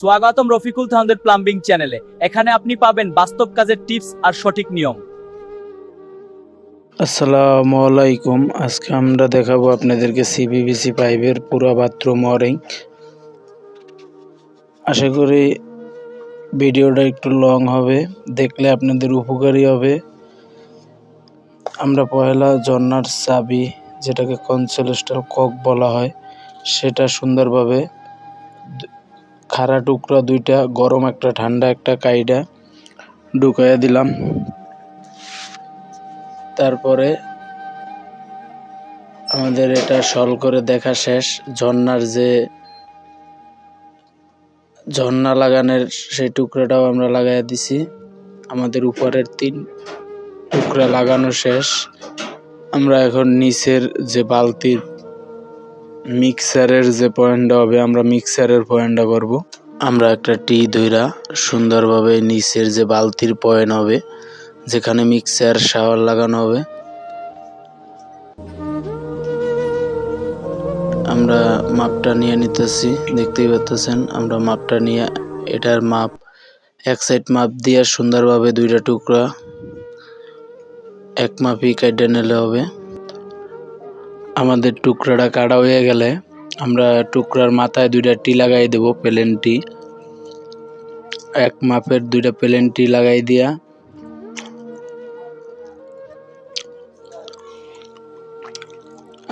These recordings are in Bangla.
স্বাগতম রফিকুল থানদের প্লাম্বিং চ্যানেলে। এখানে আপনি পাবেন বাস্তব কাজের টিপস আর সঠিক নিয়ম। আসসালামু আলাইকুম। আজকে আমরা দেখাবো আপনাদেরকে সিপিভিসি পাইপের পুরো বাথরুম ওয়ারিং। আশা করি ভিডিওটা একটু লং হবে, দেখলে আপনাদের উপকারী হবে। আমরা পয়লা ঝর্ণার চাবি, যেটাকে কনসেলেস্টাল কক বলা হয়, সেটা সুন্দরভাবে খাড়া টুকরা দুইটা, গরম একটা ঠান্ডা একটা কাইডা ঢুকাইয়া দিলাম। তারপরে আমাদের এটা সল করে দেখা শেষ। ঝর্ণা লাগানোর সেই টুকরাটাও আমরা লাগাই দিছি। আমাদের উপরের 3 টুকরা লাগানো শেষ। আমরা এখন নিচের যে বালতির মিক্সারের যে পয়েন্টটা হবে, আমরা মিক্সারের পয়েন্টটা করব। আমরা একটা টি ধইরা সুন্দরভাবে নিচের যে বালতির পয়েন্ট হবে, যেখানে মিক্সার শাওয়ার লাগানো হবে, আমরা মাপটা নিয়ে নিতেছি। দেখতেই পাচ্ছেন আমরা মাপটা নিয়ে, এটার মাপ এক সাইড মাপ দিয়ে সুন্দরভাবে দুইটা টুকরা এক মাপই কেটে নিলে হবে। আমাদের টুকরাটা কাটা হয়ে গেলে আমরা টুকরার মাথায় দুইটা টি লাগাই দেব, প্লেন টি। এক মাপের দুইটা প্লেন টি লাগাই দিয়া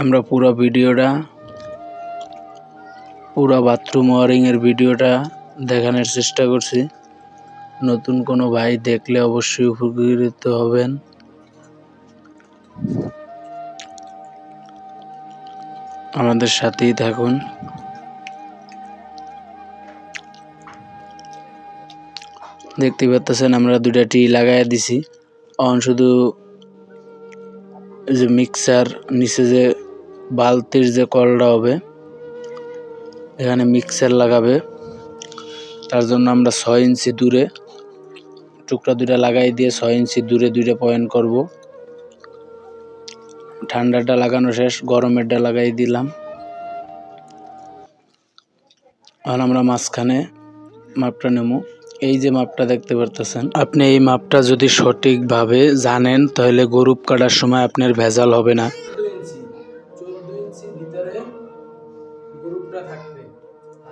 আমরা পুরো বাথরুম ওয়ারিং এর ভিডিওটা দেখানোর চেষ্টা করছি। নতুন কোনো ভাই দেখলে অবশ্যই উপকৃত হবেন। আমাদের সাথেই থাকুন। দেখতে পাচ্ছেন আমরা দুইটা টি লাগাই দিছি। এখন শুধু যে মিক্সার নিচে যে বালতির যে কলটা হবে, এখানে মিক্সার লাগাবে। তার জন্য আমরা 6 ইঞ্চি দূরে টুকরা দুইটা লাগাই দিয়ে 6 ইঞ্চি দূরে দুইটা পয়েন্ট করব। ঠান্ডাটা লাগানো শেষ, গরমেরটা লাগাই দিলাম। এখন আমরা মাঝখানে মাপটা নেব। এই যে মাপটা দেখতে পারতেছেন, আপনি এই মাপটা যদি সঠিকভাবে জানেন, তাহলে গরুপ কাটার সময় আপনার ভেজাল হবে না। 14 ইঞ্চি ভিতরে গ্রুপটা থাকবে,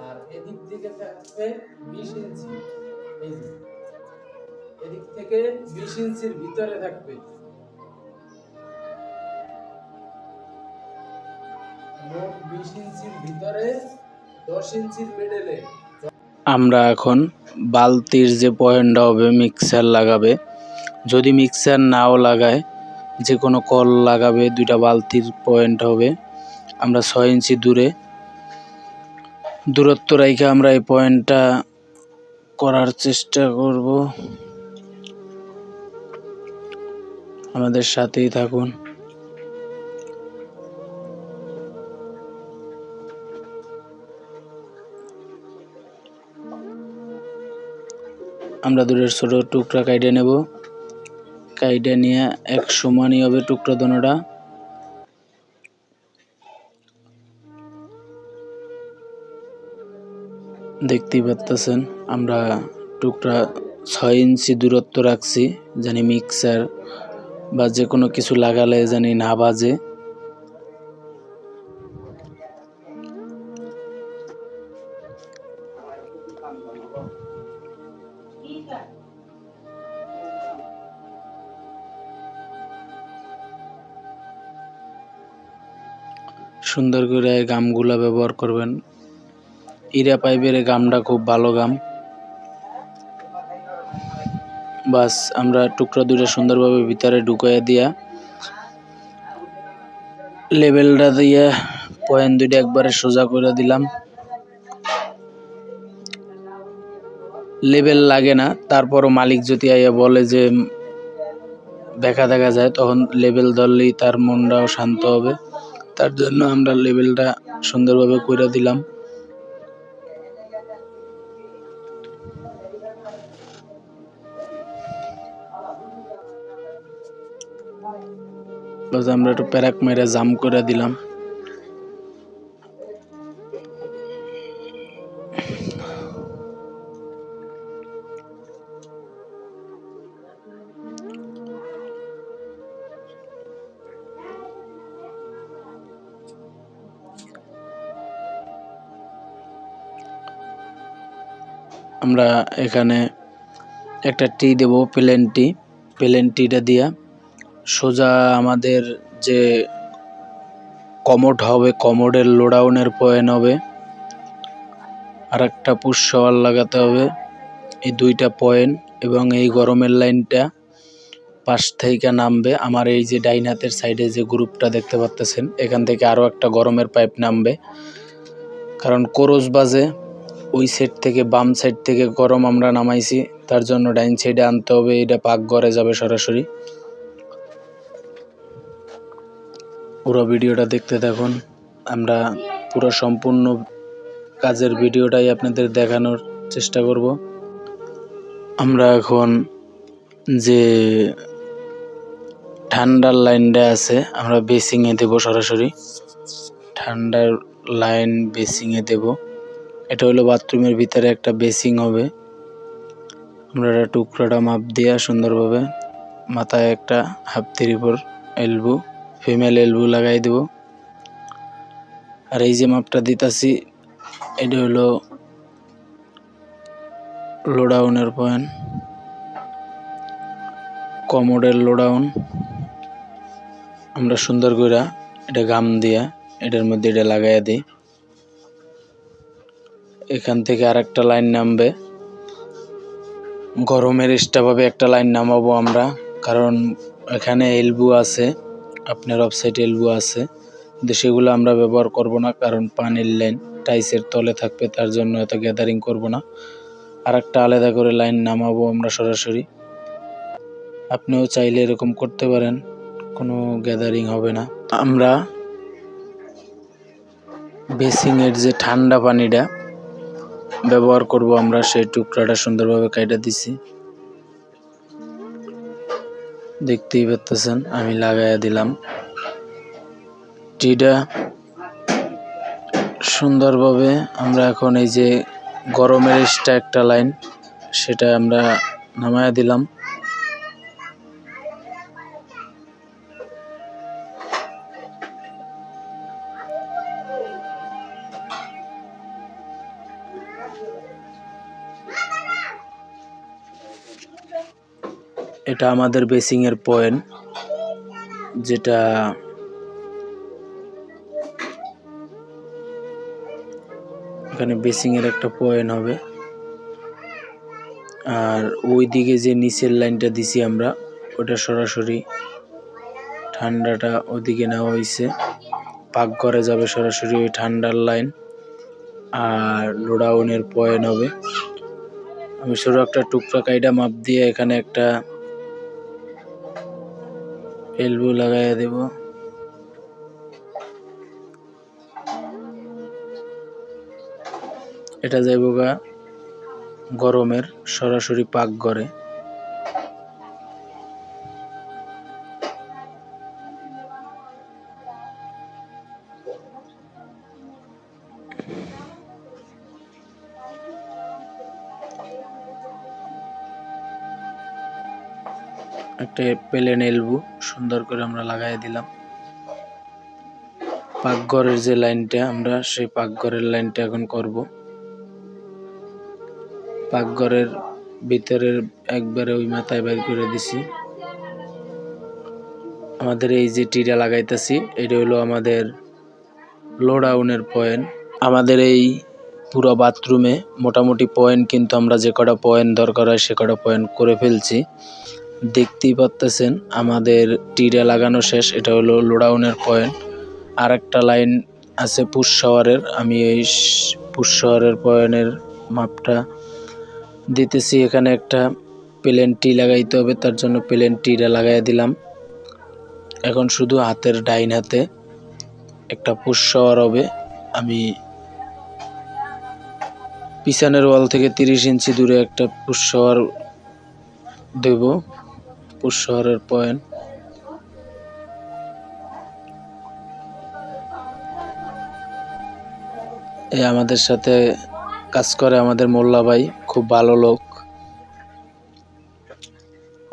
আর এদিক থেকে থাকবে 20 ইঞ্চি। এই যে এদিক থেকে 20 ইঞ্চির ভিতরে থাকবে, মোট 20 ইঞ্চির ভিতরে 10 ইঞ্চির মিডলে। আমরা এখন বালতির যে পয়েন্টটা হবে, মিক্সার লাগাবে। যদি মিক্সার নাও লাগায়, যে কোনো কল লাগাবে, দুইটা বালতির পয়েন্ট হবে। আমরা 6 ইঞ্চি দূরত্ব রেখে আমরা এই পয়েন্টটা করার চেষ্টা করব। আমাদের সাথেই থাকুন। আমরা দূরের ছোট টুকরা কাইটে নেব। কাইটে নিয়ে এক সমানই হবে টুকরা দোনোটা। দেখতেই পাচ্ছেন আমরা টুকরা 6 ইঞ্চি দূরত্ব রাখছি, জানি মিক্সার বা যে কোনো কিছু লাগালে জানি না বাজে। সুন্দর করে গামগুলা ব্যবহার করবেন। ইরা পাইপের গামটা খুব ভালো গাম। বাস আমরা টুকরা দুইটা সুন্দরভাবে ভিতরে ঢুকাইয়া দিয়া লেবেলটা দিয়ে পয়েন্ট দুইটা একবারে সোজা করে দিলাম। লেবেল লাগে না, তারপরও মালিক যদি আইয়া বলে যে দেখা যায়, তখন লেবেল ধরলেই তার মনটাও শান্ত হবে। তার জন্য আমরা লেবেলটা সুন্দরভাবে করে দিলাম। আমরা একটু প্যারাক মেরে জাম করে দিলাম। আমরা এখানে একটা টি দেব, প্লেন টিটা দিয়া সোজা আমাদের যে কমোড হবে, কমোডের লোডাউনের পয়েন্ট হবে, আর একটা পুশ শাওয়ার লাগাতে হবে। এই দুইটা পয়েন্ট এবং এই গরমের লাইনটা পাশ থেকে নামবে। আমার এই যে ডাইন হাতের সাইডে যে গ্রুপটা দেখতে পাচ্ছেন, এখান থেকে আরও একটা গরমের পাইপ নামবে, কারণ কোরস বাজে ওই সাইড থেকে, বাম সাইড থেকে গরম আমরা নামাইছি, তার জন্য ডাইন সাইডে আনতে হবে। এটা পাকঘরে যাবে সরাসরি। পুরো ভিডিওটা দেখতে থাকুন, আমরা পুরো সম্পূর্ণ কাজের ভিডিওটাই আপনাদের দেখানোর চেষ্টা করব। আমরা এখন যে ঠান্ডার লাইনটা আছে আমরা বেসিংয়ে দেব, সরাসরি ঠান্ডার লাইন বেসিংয়ে দেব। এটা হলো বাথরুমের ভিতরে একটা বেসিং হবে। আমরা টুকরাটা মাপ দিয়ে সুন্দরভাবে মাথায় একটা 1/2 এলবো, ফিমেল এলবো লাগাই দেব। আর এই যে মাপটা দিতাছি এটা হলো লোডাউনের পয়েন্ট, কমোডের লোডাউন। আমরা সুন্দর করে এটা গাম দিয়া এটার মধ্যে এটা লাগাইয়া দিই। এখান থেকে আর একটা লাইন নামবে, গরমের স্টাফভাবে একটা লাইন নামাবো আমরা, কারণ এখানে এলবো আছে, আপনার অফসাইড এলবো আছে, কিন্তু সেগুলো আমরা ব্যবহার করব না, কারণ পানির লাইন টাইসের তলে থাকবে, তার জন্য এত গ্যাদারিং করব না। আর একটা আলাদা করে লাইন নামাবো আমরা সরাসরি। আপনিও চাইলে এরকম করতে পারেন, কোনো গ্যাদারিং হবে না। আমরা বেসিংয়ের যে ঠান্ডা পানিটা ব্যবহার করব আমরা, সেই টুকরাটা সুন্দরভাবে কাইটা দিছি, দেখতেই পাচ্ছেন। আমি লাগাইয়া দিলাম টিটা সুন্দরভাবে। আমরা এখন এই যে গরমের এক্সট্রা একটা লাইন, সেটা আমরা নামায়া দিলাম। এটা আমাদের বেসিং এর পয়েন্ট, যেটা এখানে বেসিং এর একটা পয়েন্ট হবে। আর ওই দিকে যে নিচের লাইনটা দিছি আমরা, ওটা সরাসরি ঠান্ডাটা ওদিকে নেওয়া হয়েছে, পাকঘরে যাবে সরাসরি ওই ঠান্ডার লাইন, আর লোডাউনের পয়েন্ট হবে। আমি শুধু একটা টুকরা কাইটা মাপ দিয়ে এখানে একটা এলবো লাগাইয়া দেব। এটা যাইব গা গরমের সরাসরি পাকঘরে। একটা প্লেন এলবো সুন্দর করে আমরা লাগাই দিলাম। পাকঘরের যে লাইনটা, আমরা সেই পাকঘরের লাইনটা এখন করব। পাকঘরের ভিতরের একবারে ওই মাথায় বাইর করে দিছি। আমাদের এই যে টিটা লাগাইতেছি, এটা হলো আমাদের লোডাউনের পয়েন্ট। আমাদের এই পুরো বাথরুমে মোটামুটি পয়েন্ট কিন্তু আমরা যে কটা পয়েন্ট দরকার হয় সে কটা পয়েন্ট করে ফেলছি। দেখতেই পাচ্ছেন আমাদের টিটা লাগানো শেষ। এটা হলো লোডাউনের পয়েন্ট। আর একটা লাইন আছে পুশ শাওয়ারের, আমি এই পুশ শাওয়ারের পয়েন্টের মাপটা দিতেছি। এখানে একটা প্লেন টি লাগাইতে হবে, তার জন্য প্লেন টিটা লাগাই দিলাম। এখন শুধু হাতের ডাইন হাতে একটা পুশ শাওয়ার হবে। আমি পিছনের ওয়াল থেকে 30 ইঞ্চি দূরে একটা পুশ শাওয়ার দেব, পুশ শাওয়ারের পয়েন্ট। এই আমাদের সাথে কাজ করে আমাদের মোল্লা ভাই, খুব ভালো লোক,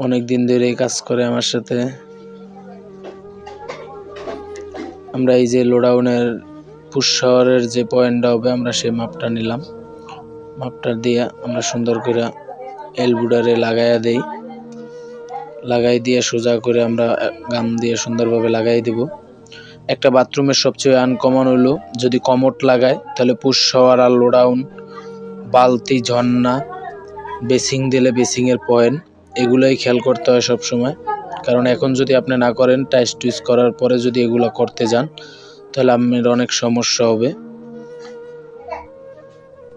অনেক দিন ধরে কাজ করে আমার সাথে। আমরা এই যে লোডাউনের পুশ শাওয়ারের যে পয়েন্টটা হবে, আমরা সেই মাপটা নিলাম। মাপটার দিয়ে আমরা সুন্দর করে এলবুডারে লাগাইয়া দেই। লাগাই দিয়ে সোজা করে আমরা গাম দিয়ে সুন্দরভাবে লাগাই দেব। একটা বাথরুমের সবচেয়ে আনকমন হলো যদি কমোড লাগায় তাহলে পুশ শাওয়ার আর লোডাউন, বালতি, ঝর্ণা, বেসিং দিলে বেসিংয়ের পয়েন্ট, এগুলোই খেয়াল করতে হয় সব সময়। কারণ এখন যদি আপনি না করেন, টাইস টুইস করার পরে যদি এগুলো করতে যান তাহলে আপনার অনেক সমস্যা হবে।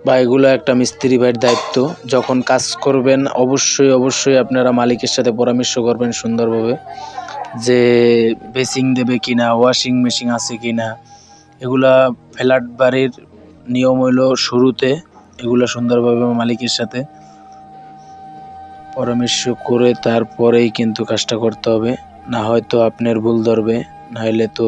বা এগুলো একটা মিস্ত্রি ভাইয়ের দায়িত্ব। যখন কাজ করবেন অবশ্যই আপনারা মালিকের সাথে পরামর্শ করবেন সুন্দরভাবে, যে বেসিং দেবে কিনা, ওয়াশিং মেশিন আছে কিনা। এগুলা ফ্ল্যাট বাড়ির নিয়ম হইলো শুরুতে এগুলা সুন্দরভাবে মালিকের সাথে পরামর্শ করে তারপরেই কিন্তু কাজটা করতে হবে, না হয়তো আপনার ভুল ধরবে, নাহলে তো